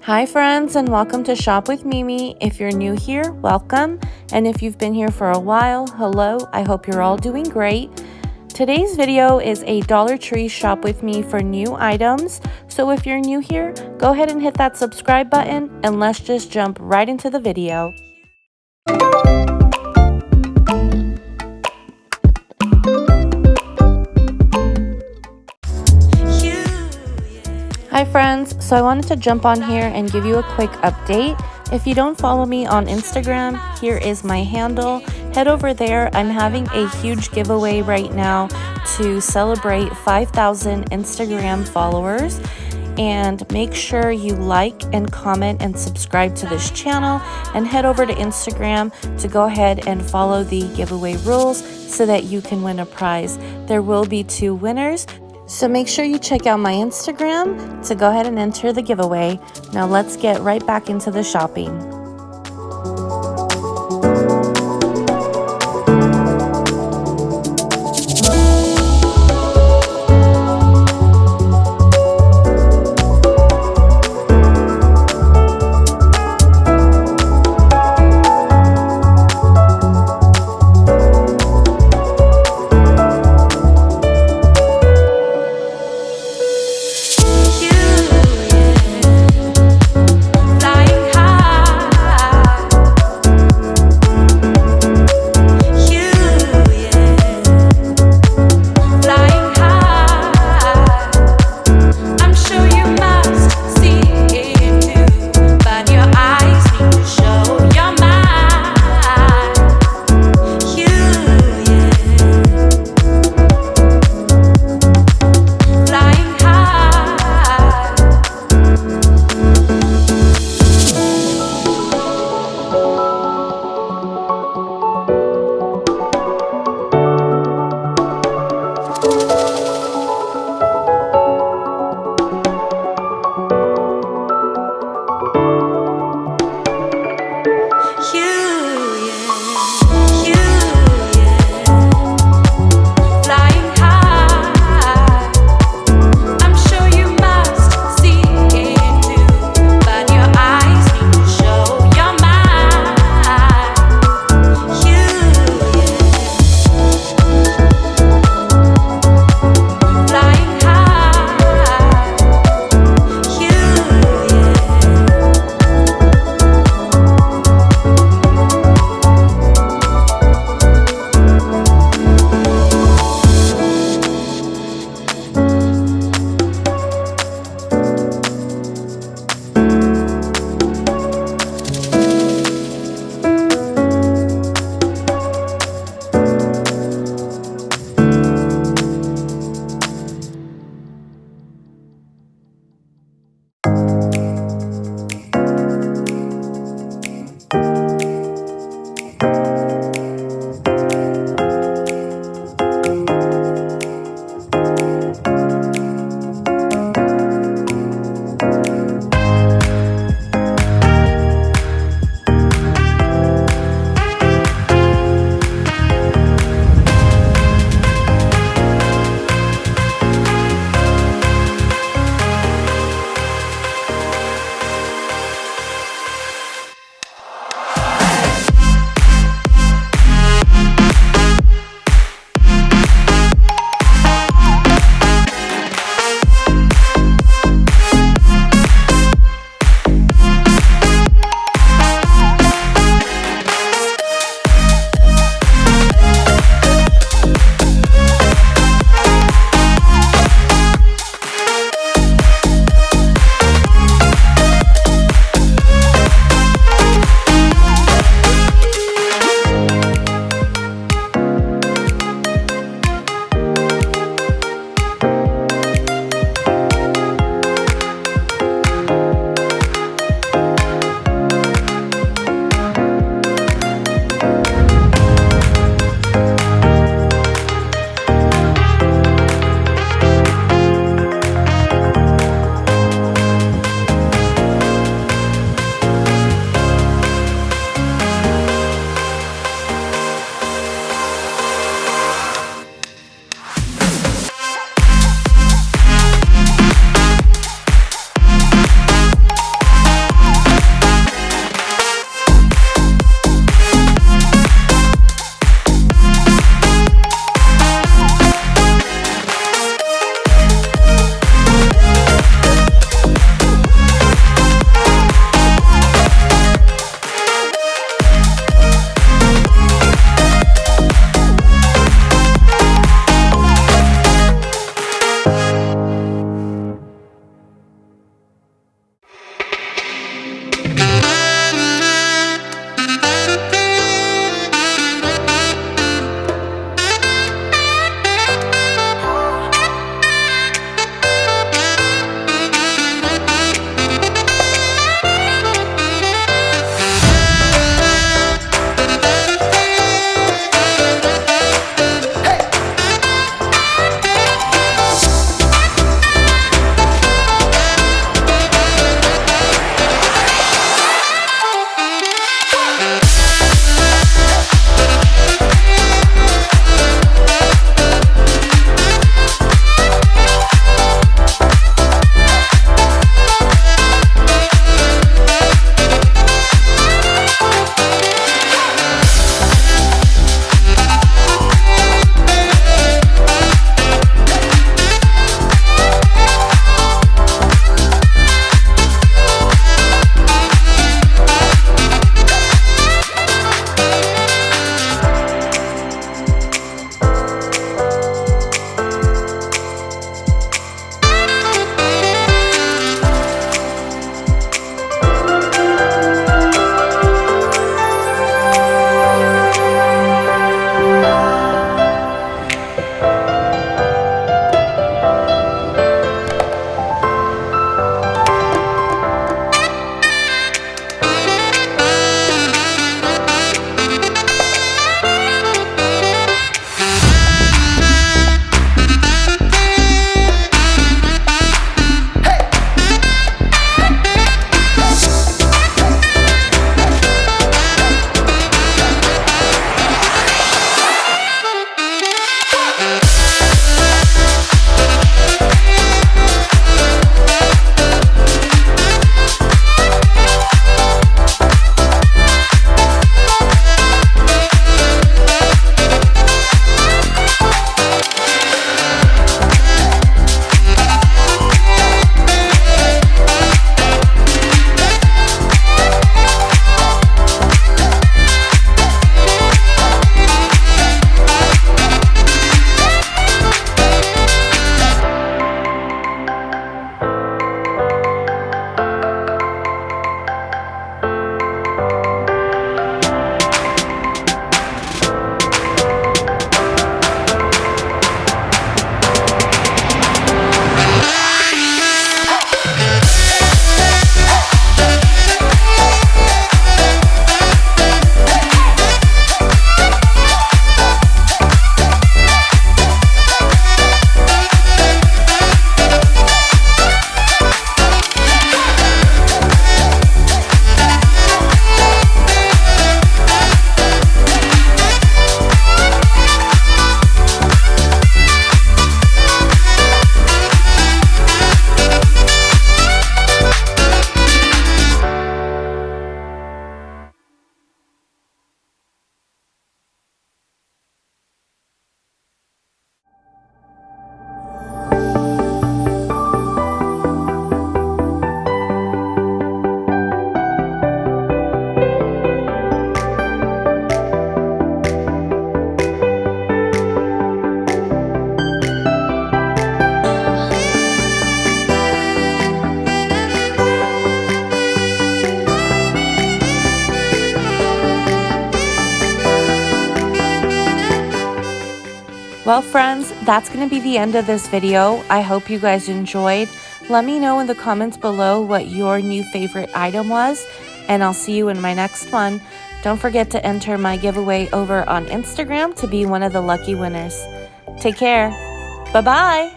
Hi friends, and welcome to Shop with Mimi. If you're new here, welcome. And if you've been here for a while, hello. I hope you're all doing great. Today's video is a Dollar Tree shop with me for new items. So if you're new here, go ahead and hit that subscribe button and let's just jump right into the video. Hi friends, so I wanted to jump on here and give you a quick update. If you don't follow me on Instagram, here is my handle. Head over there. I'm having a huge giveaway right now to celebrate 5,000 Instagram followers. And make sure you like and comment and subscribe to this channel and head over to Instagram to go ahead and follow the giveaway rules so that you can win a prize. There will be 2 winners. So make sure you check out my Instagram to go ahead and enter the giveaway. Now let's get right back into the shopping. Flying high. Well, friends, that's going to be the end of this video. I hope you guys enjoyed. Let me know in the comments below what your new favorite item was, and I'll see you in my next one. Don't forget to enter my giveaway over on Instagram to be one of the lucky winners. Take care. Bye-bye.